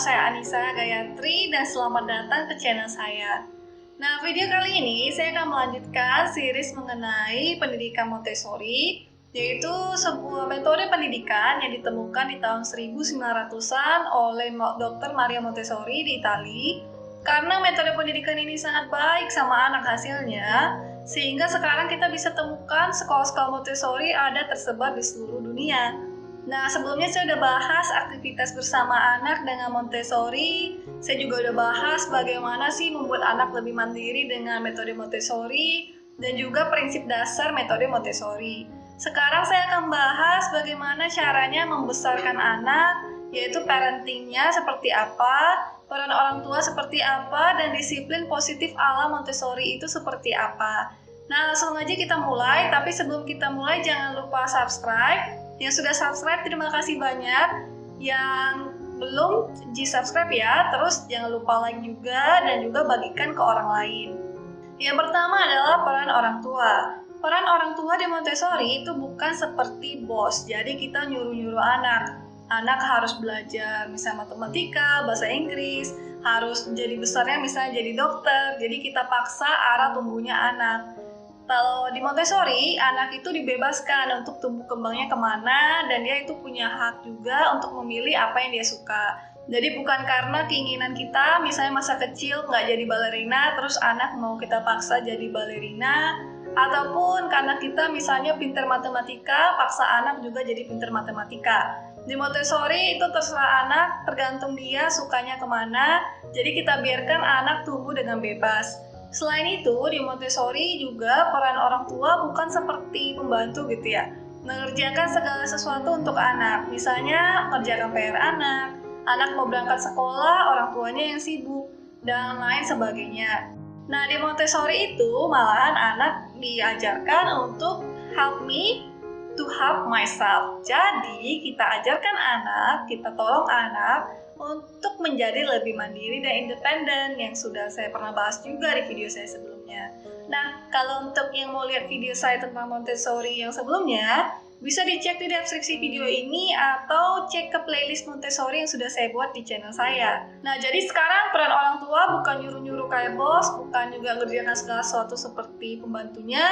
saya Anissa Gayatri dan selamat datang ke channel saya. Nah, video kali ini saya akan melanjutkan series mengenai pendidikan Montessori, yaitu sebuah metode pendidikan yang ditemukan di tahun 1900-an oleh Dr. Maria Montessori di Italia. Karena metode pendidikan ini sangat baik sama anak hasilnya, sehingga sekarang kita bisa temukan sekolah-sekolah Montessori ada tersebar di seluruh dunia. Nah, sebelumnya saya udah bahas aktivitas bersama anak dengan Montessori. Saya juga udah bahas bagaimana sih membuat anak lebih mandiri dengan metode Montessori dan juga prinsip dasar metode Montessori. Sekarang saya akan bahas bagaimana caranya membesarkan anak, yaitu parentingnya seperti apa, peran orang tua seperti apa, dan disiplin positif ala Montessori itu seperti apa. Nah, langsung aja kita mulai, tapi sebelum kita mulai jangan lupa subscribe. Yang sudah subscribe, terima kasih banyak. Yang belum di-subscribe ya, terus jangan lupa like juga dan juga bagikan ke orang lain. Yang pertama adalah peran orang tua. Peran orang tua di Montessori itu bukan seperti bos, jadi kita nyuruh-nyuruh anak. Anak harus belajar misalnya matematika, bahasa Inggris, harus jadi besarnya misalnya jadi dokter, jadi kita paksa arah tumbuhnya anak. Kalau di Montessori, anak itu dibebaskan untuk tumbuh kembangnya kemana, dan dia itu punya hak juga untuk memilih apa yang dia suka. Jadi bukan karena keinginan kita, misalnya masa kecil nggak jadi balerina, terus anak mau kita paksa jadi balerina, ataupun karena kita misalnya pintar matematika, paksa anak juga jadi pintar matematika. Di Montessori itu terserah anak, tergantung dia sukanya kemana, jadi kita biarkan anak tumbuh dengan bebas. Selain itu, di Montessori juga peran orang tua bukan seperti pembantu gitu ya, mengerjakan segala sesuatu untuk anak. Misalnya, kerjakan PR anak mau berangkat sekolah, orang tuanya yang sibuk, dan lain sebagainya. Nah, di Montessori itu malahan anak diajarkan untuk help me to help myself. Jadi, kita ajarkan anak, kita tolong anak untuk menjadi lebih mandiri dan independen, yang sudah saya pernah bahas juga di video saya sebelumnya. Nah, kalau untuk yang mau lihat video saya tentang Montessori yang sebelumnya, bisa dicek di deskripsi video ini atau cek ke playlist Montessori yang sudah saya buat di channel saya. Nah, jadi sekarang peran orang tua bukan nyuruh-nyuruh kayak bos, bukan juga ngerjakan segala sesuatu seperti pembantunya.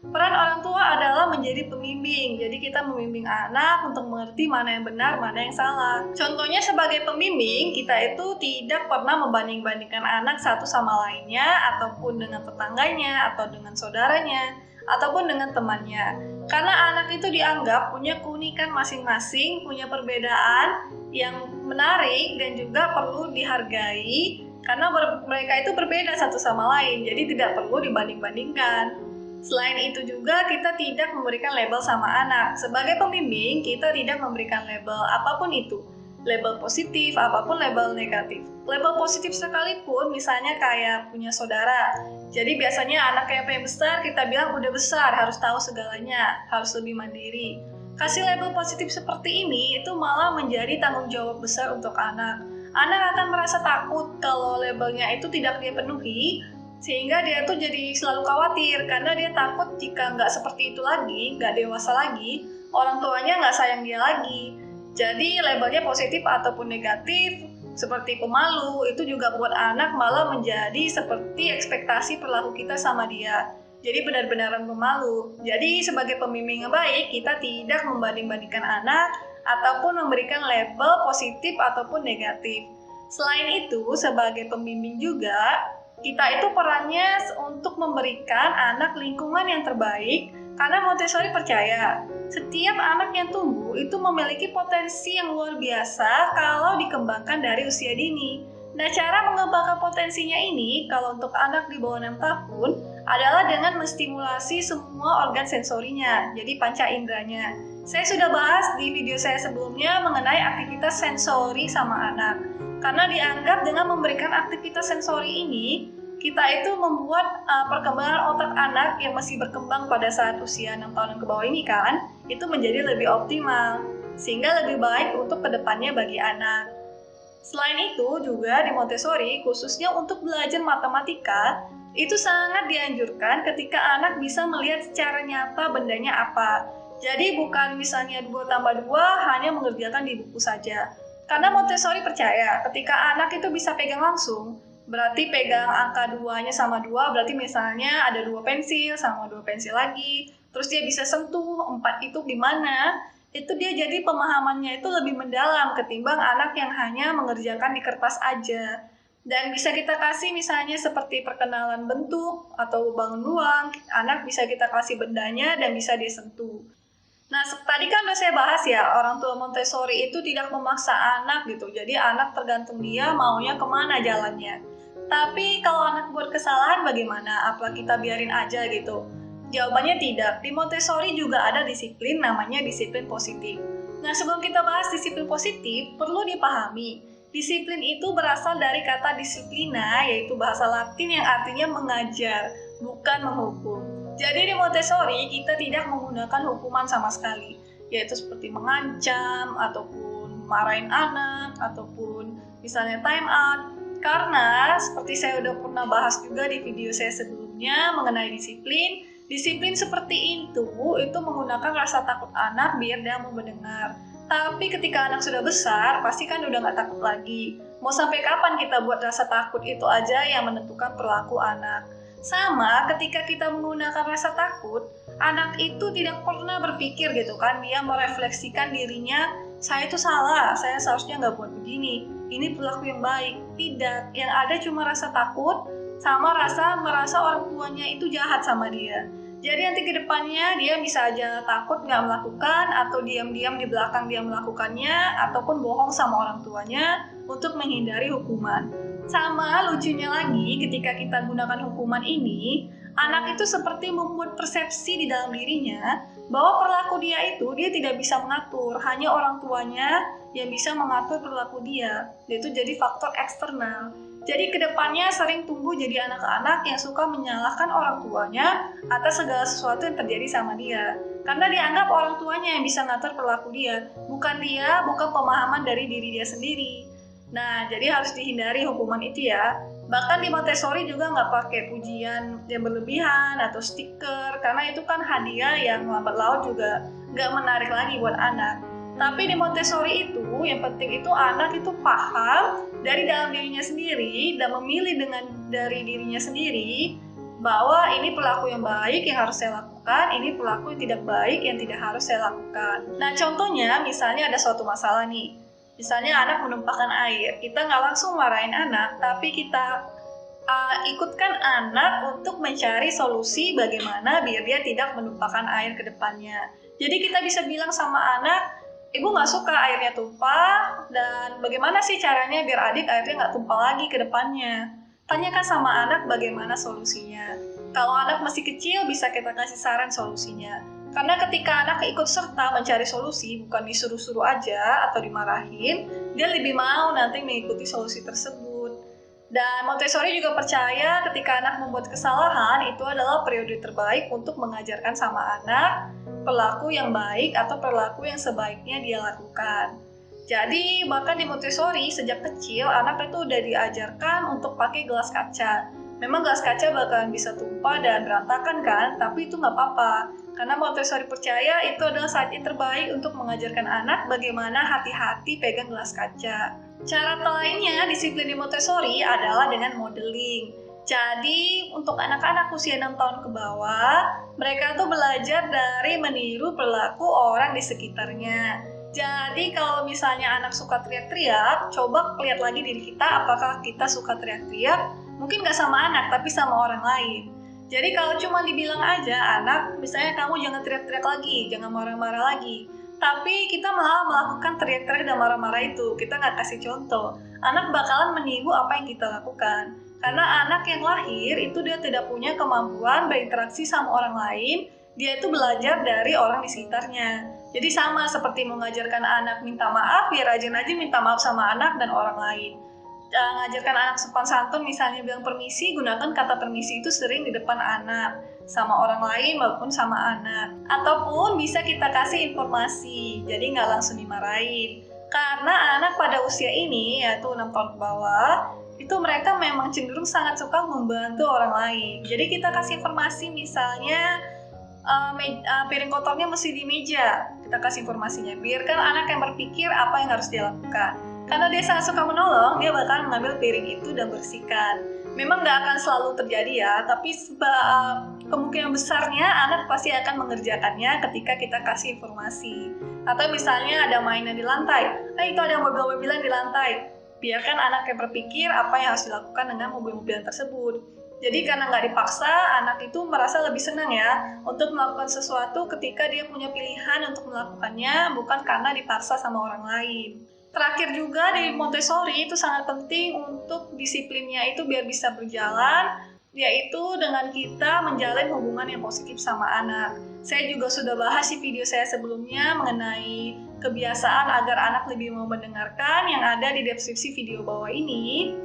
Peran orang tua adalah menjadi pembimbing, jadi kita membimbing anak untuk mengerti mana yang benar, mana yang salah. Contohnya sebagai pembimbing, kita itu tidak pernah membanding-bandingkan anak satu sama lainnya, ataupun dengan tetangganya, atau dengan saudaranya, ataupun dengan temannya. Karena anak itu dianggap punya keunikan masing-masing, punya perbedaan yang menarik dan juga perlu dihargai, karena mereka itu berbeda satu sama lain, jadi tidak perlu dibanding-bandingkan. Selain itu juga kita tidak memberikan label sama anak. Sebagai pembimbing, kita tidak memberikan label apapun itu. Label positif, apapun label negatif. Label positif sekalipun, misalnya kayak punya saudara. Jadi biasanya anak yang pengen besar, kita bilang udah besar, harus tahu segalanya, harus lebih mandiri. Kasih label positif seperti ini, itu malah menjadi tanggung jawab besar untuk anak. Anak akan merasa takut kalau labelnya itu tidak dia penuhi, sehingga dia tuh jadi selalu khawatir karena dia takut jika nggak seperti itu lagi, nggak dewasa lagi, orang tuanya nggak sayang dia lagi. Jadi labelnya positif ataupun negatif, seperti pemalu, itu juga buat anak malah menjadi seperti ekspektasi perilaku kita sama dia. Jadi benar-benaran pemalu. Jadi sebagai pembimbing yang baik, kita tidak membanding-bandingkan anak ataupun memberikan label positif ataupun negatif. Selain itu, sebagai pembimbing juga, kita itu perannya untuk memberikan anak lingkungan yang terbaik, karena Montessori percaya setiap anak yang tumbuh itu memiliki potensi yang luar biasa kalau dikembangkan dari usia dini. Nah, cara mengembangkan potensinya ini kalau untuk anak di bawah 6 tahun adalah dengan menstimulasi semua organ sensorinya, jadi panca inderanya. Saya sudah bahas di video saya sebelumnya mengenai aktivitas sensori sama anak. Karena dianggap dengan memberikan aktivitas sensori ini, kita itu membuat perkembangan otak anak yang masih berkembang pada saat usia 6 tahun ke bawah ini kan, itu menjadi lebih optimal, sehingga lebih baik untuk kedepannya bagi anak. Selain itu juga di Montessori, khususnya untuk belajar matematika, itu sangat dianjurkan ketika anak bisa melihat secara nyata bendanya apa. Jadi bukan misalnya 2 tambah 2 hanya mengerjakan di buku saja. Karena Montessori percaya ketika anak itu bisa pegang langsung, berarti pegang angka 2-nya sama 2, berarti misalnya ada 2 pensil sama 2 pensil lagi, terus dia bisa sentuh 4 itu gimana, itu dia jadi pemahamannya itu lebih mendalam ketimbang anak yang hanya mengerjakan di kertas aja. Dan bisa kita kasih misalnya seperti perkenalan bentuk atau bangun ruang, anak bisa kita kasih bendanya dan bisa disentuh. Nah, tadi kan udah saya bahas ya, orang tua Montessori itu tidak memaksa anak gitu. Jadi anak tergantung dia maunya kemana jalannya. Tapi kalau anak buat kesalahan bagaimana? Apa kita biarin aja gitu? Jawabannya tidak. Di Montessori juga ada disiplin namanya disiplin positif. Nah, sebelum kita bahas disiplin positif, perlu dipahami. Disiplin itu berasal dari kata disiplina, yaitu bahasa Latin yang artinya mengajar, bukan menghukum. Jadi di Montessori kita tidak menggunakan hukuman sama sekali, yaitu seperti mengancam, ataupun marahin anak, ataupun misalnya time out. Karena seperti saya udah pernah bahas juga di video saya sebelumnya mengenai disiplin, disiplin seperti itu menggunakan rasa takut anak biar dia mau mendengar. Tapi ketika anak sudah besar, pasti kan udah nggak takut lagi. Mau sampai kapan kita buat rasa takut itu aja yang menentukan perilaku anak. Sama ketika kita menggunakan rasa takut, anak itu tidak pernah berpikir gitu kan, dia merefleksikan dirinya, saya itu salah, saya seharusnya nggak buat begini, ini perilaku yang baik. Tidak, yang ada cuma rasa takut, sama merasa orang tuanya itu jahat sama dia. Jadi nanti ke depannya dia bisa aja takut nggak melakukan, atau diam-diam di belakang dia melakukannya, ataupun bohong sama orang tuanya untuk menghindari hukuman. Sama lucunya lagi, ketika kita gunakan hukuman ini, anak itu seperti membuat persepsi di dalam dirinya bahwa perilaku dia tidak bisa mengatur, hanya orang tuanya yang bisa mengatur perilaku dia. Itu jadi faktor eksternal. Jadi kedepannya sering tumbuh jadi anak-anak yang suka menyalahkan orang tuanya atas segala sesuatu yang terjadi sama dia. Karena dianggap orang tuanya yang bisa ngatur perilaku dia, bukan pemahaman dari diri dia sendiri. Nah, jadi harus dihindari hukuman itu ya. Bahkan di Montessori juga nggak pakai pujian yang berlebihan atau stiker, karena itu kan hadiah yang lambat laun juga nggak menarik lagi buat anak. Tapi di Montessori itu, yang penting itu anak itu paham dari dalam dirinya sendiri dan memilih dari dirinya sendiri bahwa ini perilaku yang baik yang harus saya lakukan, ini perilaku yang tidak baik yang tidak harus saya lakukan. Nah, contohnya misalnya ada suatu masalah nih. Misalnya anak menumpahkan air, kita nggak langsung marahin anak, tapi kita ikutkan anak untuk mencari solusi bagaimana biar dia tidak menumpahkan air ke depannya. Jadi kita bisa bilang sama anak, ibu nggak suka airnya tumpah, dan bagaimana sih caranya biar adik airnya nggak tumpah lagi ke depannya. Tanyakan sama anak bagaimana solusinya. Kalau anak masih kecil, bisa kita kasih saran solusinya. Karena ketika anak ikut serta mencari solusi, bukan disuruh-suruh aja atau dimarahin, dia lebih mau nanti mengikuti solusi tersebut. Dan Montessori juga percaya ketika anak membuat kesalahan, itu adalah periode terbaik untuk mengajarkan sama anak perilaku yang baik atau perilaku yang sebaiknya dia lakukan. Jadi bahkan di Montessori sejak kecil anak itu udah diajarkan untuk pakai gelas kaca. Memang gelas kaca bakalan bisa tumpah dan berantakan kan, tapi itu nggak apa-apa. Karena Montessori percaya itu adalah saat yang terbaik untuk mengajarkan anak bagaimana hati-hati pegang gelas kaca. Cara lainnya disiplin di Montessori adalah dengan modeling. Jadi untuk anak-anak usia 6 tahun ke bawah, mereka tuh belajar dari meniru perilaku orang di sekitarnya. Jadi kalau misalnya anak suka teriak-teriak, coba lihat lagi diri kita apakah kita suka teriak-teriak, mungkin nggak sama anak tapi sama orang lain. Jadi kalau cuma dibilang aja anak, misalnya kamu jangan teriak-teriak lagi, jangan marah-marah lagi. Tapi kita malah melakukan teriak-teriak dan marah-marah itu, kita nggak kasih contoh. Anak bakalan meniru apa yang kita lakukan. Karena anak yang lahir itu dia tidak punya kemampuan berinteraksi sama orang lain, dia itu belajar dari orang di sekitarnya. Jadi sama seperti mengajarkan anak minta maaf, ya rajin-rajin minta maaf sama anak dan orang lain. Ngajarkan anak sopan santun, misalnya bilang permisi, gunakan kata permisi itu sering di depan anak, sama orang lain maupun sama anak. Ataupun bisa kita kasih informasi, jadi nggak langsung dimarahin. Karena anak pada usia ini, yaitu 6 tahun ke bawah, itu mereka memang cenderung sangat suka membantu orang lain. Jadi kita kasih informasi misalnya, piring kotornya mesti di meja, kita kasih informasinya. Biarkan anak yang berpikir apa yang harus dia lakukan. Karena dia sangat suka menolong, dia bakal mengambil piring itu dan bersihkan. Memang nggak akan selalu terjadi ya, tapi kemungkinan besarnya anak pasti akan mengerjakannya ketika kita kasih informasi. Atau misalnya ada mainan di lantai, itu ada mobil-mobilan di lantai. Biarkan anak yang berpikir apa yang harus dilakukan dengan mobil-mobilan tersebut. Jadi karena nggak dipaksa, anak itu merasa lebih senang ya untuk melakukan sesuatu ketika dia punya pilihan untuk melakukannya, bukan karena dipaksa sama orang lain. Terakhir juga di Montessori itu sangat penting untuk disiplinnya itu biar bisa berjalan, yaitu dengan kita menjalin hubungan yang positif sama anak. Saya juga sudah bahas di video saya sebelumnya mengenai kebiasaan agar anak lebih mau mendengarkan yang ada di deskripsi video bawah ini.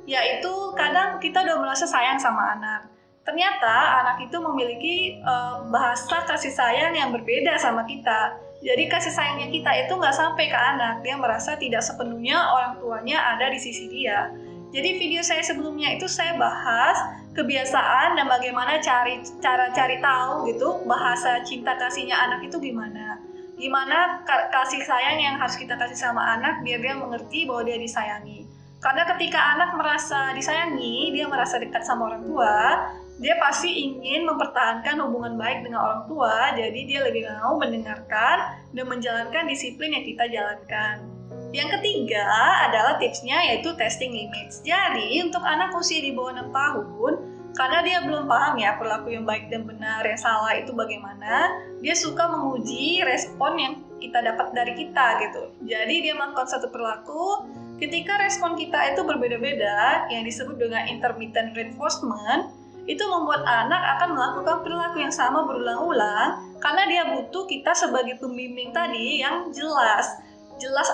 Yaitu kadang kita udah merasa sayang sama anak. Ternyata anak itu memiliki bahasa kasih sayang yang berbeda sama kita. Jadi kasih sayangnya kita itu nggak sampai ke anak. Dia merasa tidak sepenuhnya orang tuanya ada di sisi dia. Jadi video saya sebelumnya itu saya bahas kebiasaan dan bagaimana cara cari tahu gitu bahasa cinta kasihnya anak itu gimana. Gimana kasih sayang yang harus kita kasih sama anak biar dia mengerti bahwa dia disayangi. Karena ketika anak merasa disayangi, dia merasa dekat sama orang tua, dia pasti ingin mempertahankan hubungan baik dengan orang tua, jadi dia lebih mau mendengarkan dan menjalankan disiplin yang kita jalankan. Yang ketiga adalah tipsnya yaitu testing limits. Jadi untuk anak usia di bawah 6 tahun, karena dia belum paham ya perilaku yang baik dan benar, yang salah itu bagaimana, dia suka menguji respon yang kita dapat dari kita gitu. Jadi dia melakukan satu perilaku, ketika respon kita itu berbeda-beda, yang disebut dengan intermittent reinforcement, itu membuat anak akan melakukan perilaku yang sama berulang-ulang karena dia butuh kita sebagai pembimbing tadi yang jelas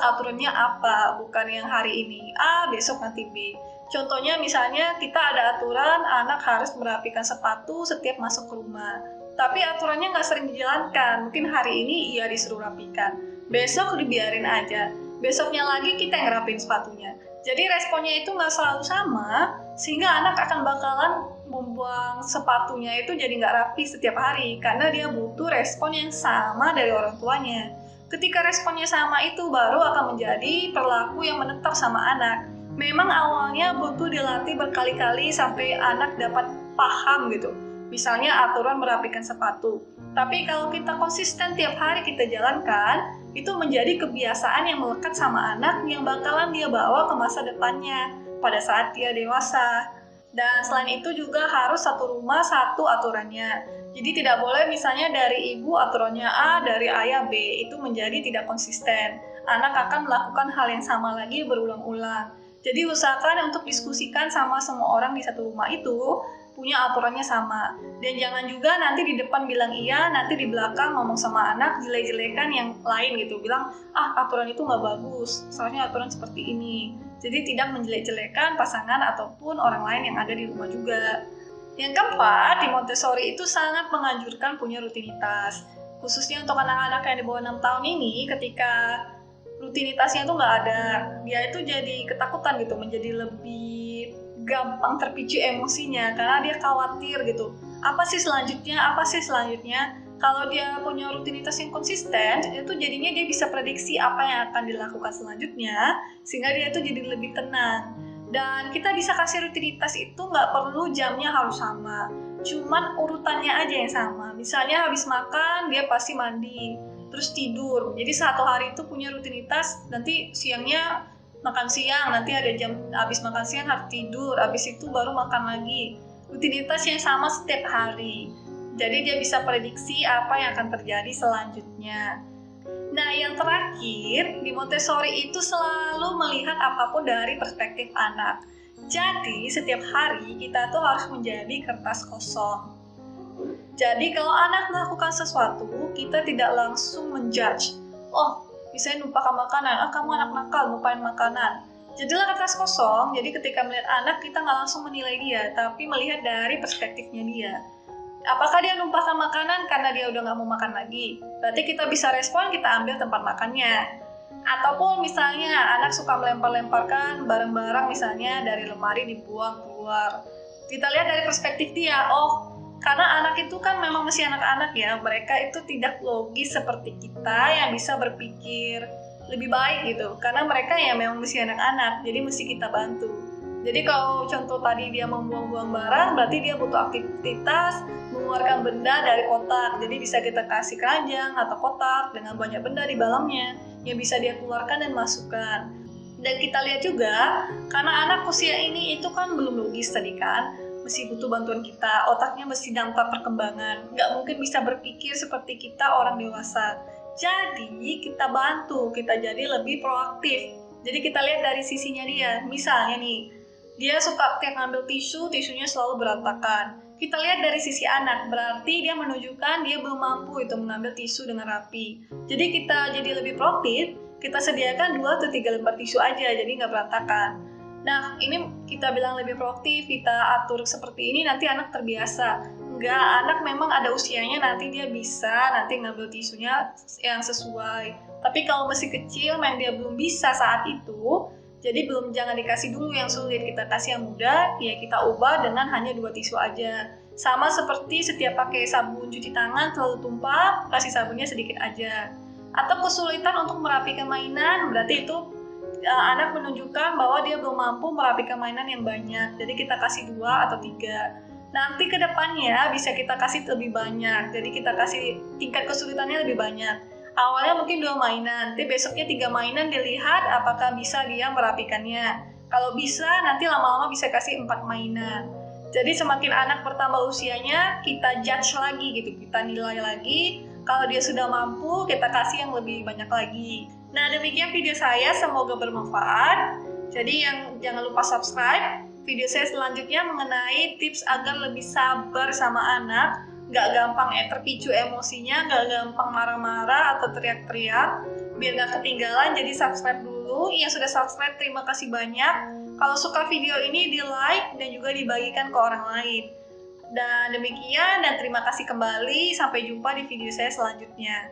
aturannya apa, bukan yang hari ini A, besok nanti B. Contohnya misalnya kita ada aturan anak harus merapikan sepatu setiap masuk ke rumah, tapi aturannya nggak sering dijalankan. Mungkin hari ini ia disuruh rapikan, besok dibiarin aja, besoknya lagi kita yang rapin sepatunya. Jadi responnya itu nggak selalu sama, sehingga anak akan bakalan membuang sepatunya itu jadi nggak rapi setiap hari, karena dia butuh respon yang sama dari orang tuanya. Ketika responnya sama itu baru akan menjadi perilaku yang menetap sama anak. Memang awalnya butuh dilatih berkali-kali sampai anak dapat paham gitu. Misalnya aturan merapikan sepatu. Tapi kalau kita konsisten tiap hari kita jalankan, itu menjadi kebiasaan yang melekat sama anak yang bakalan dia bawa ke masa depannya pada saat dia dewasa. Dan selain itu juga harus satu rumah satu aturannya. Jadi tidak boleh misalnya dari ibu aturannya A, dari ayah B, itu menjadi tidak konsisten. Anak akan melakukan hal yang sama lagi berulang-ulang. Jadi usahakan untuk diskusikan sama semua orang di satu rumah itu punya aturannya sama. Dan jangan juga nanti di depan bilang iya, nanti di belakang ngomong sama anak jelek-jelekan yang lain gitu. Bilang, aturan itu nggak bagus, soalnya aturan seperti ini. Jadi tidak menjelek-jelekan pasangan ataupun orang lain yang ada di rumah juga. Yang keempat, di Montessori itu sangat menganjurkan punya rutinitas. Khususnya untuk anak-anak yang di bawah 6 tahun ini, ketika rutinitasnya itu nggak ada, dia itu jadi ketakutan gitu, menjadi lebih gampang terpicu emosinya karena dia khawatir gitu. Apa sih selanjutnya? Kalau dia punya rutinitas yang konsisten, itu jadinya dia bisa prediksi apa yang akan dilakukan selanjutnya, sehingga dia itu jadi lebih tenang. Dan kita bisa kasih rutinitas itu nggak perlu jamnya harus sama, cuman urutannya aja yang sama. Misalnya habis makan, dia pasti mandi, terus tidur. Jadi satu hari itu punya rutinitas, nanti siangnya makan siang, nanti ada jam habis makan siang harus tidur, habis itu baru makan lagi. Rutinitas yang sama setiap hari. Jadi dia bisa prediksi apa yang akan terjadi selanjutnya. Nah, yang terakhir, di Montessori itu selalu melihat apapun dari perspektif anak. Jadi, setiap hari kita tuh harus menjadi kertas kosong. Jadi, kalau anak melakukan sesuatu, kita tidak langsung menjudge. Misalnya lupakan makanan, kamu anak nakal, lupain makanan. Jadilah kertas kosong, jadi ketika melihat anak, kita nggak langsung menilai dia, tapi melihat dari perspektifnya dia. Apakah dia numpahkan makanan karena dia udah nggak mau makan lagi? Berarti kita bisa respon, kita ambil tempat makannya. Ataupun misalnya anak suka melempar-lemparkan barang-barang misalnya dari lemari dibuang keluar. Kita lihat dari perspektif dia, karena anak itu kan memang masih anak-anak ya, mereka itu tidak logis seperti kita yang bisa berpikir lebih baik gitu, karena mereka ya memang masih anak-anak, jadi mesti kita bantu. Jadi kalau contoh tadi dia membuang-buang barang, berarti dia butuh aktivitas mengeluarkan benda dari kotak. Jadi bisa kita kasih keranjang atau kotak dengan banyak benda di dalamnya yang bisa dia keluarkan dan masukkan. Dan kita lihat juga, karena anak usia ini itu kan belum logis tadi kan, mesti butuh bantuan kita, otaknya mesti nampak perkembangan, nggak mungkin bisa berpikir seperti kita orang dewasa. Jadi kita bantu, kita jadi lebih proaktif. Jadi kita lihat dari sisinya dia, misalnya nih, dia suka tiap ngambil tisu, tisunya selalu berantakan. Kita lihat dari sisi anak, berarti dia menunjukkan dia belum mampu itu mengambil tisu dengan rapi. Jadi kita jadi lebih proaktif, kita sediakan 2 atau 3 lembar tisu aja, jadi nggak berantakan. Nah, ini kita bilang lebih proaktif, kita atur seperti ini, nanti anak terbiasa. Enggak, anak memang ada usianya, nanti dia bisa nanti ngambil tisunya yang sesuai. Tapi kalau masih kecil, memang dia belum bisa saat itu, jadi jangan dikasih dulu yang sulit, kita kasih yang mudah, ya kita ubah dengan hanya 2 tisu aja. Sama seperti setiap pakai sabun cuci tangan selalu tumpah, kasih sabunnya sedikit aja. Atau kesulitan untuk merapikan mainan, berarti itu anak menunjukkan bahwa dia belum mampu merapikan mainan yang banyak. Jadi kita kasih 2 atau 3. Nanti ke depannya bisa kita kasih lebih banyak. Jadi kita kasih tingkat kesulitannya lebih banyak. Awalnya mungkin 2 mainan, nanti besoknya 3 mainan, dilihat apakah bisa dia merapikannya. Kalau bisa, nanti lama-lama bisa kasih 4 mainan. Jadi semakin anak bertambah usianya, kita judge lagi gitu, kita nilai lagi. Kalau dia sudah mampu, kita kasih yang lebih banyak lagi. Nah, demikian video saya, semoga bermanfaat. Jadi jangan lupa subscribe. Video saya selanjutnya mengenai tips agar lebih sabar sama anak, nggak gampang terpicu emosinya, nggak gampang marah-marah atau teriak-teriak. Biar nggak ketinggalan, jadi subscribe dulu. Yang sudah subscribe, terima kasih banyak. Kalau suka video ini, di like dan juga dibagikan ke orang lain. Dan demikian, dan terima kasih kembali. Sampai jumpa di video saya selanjutnya.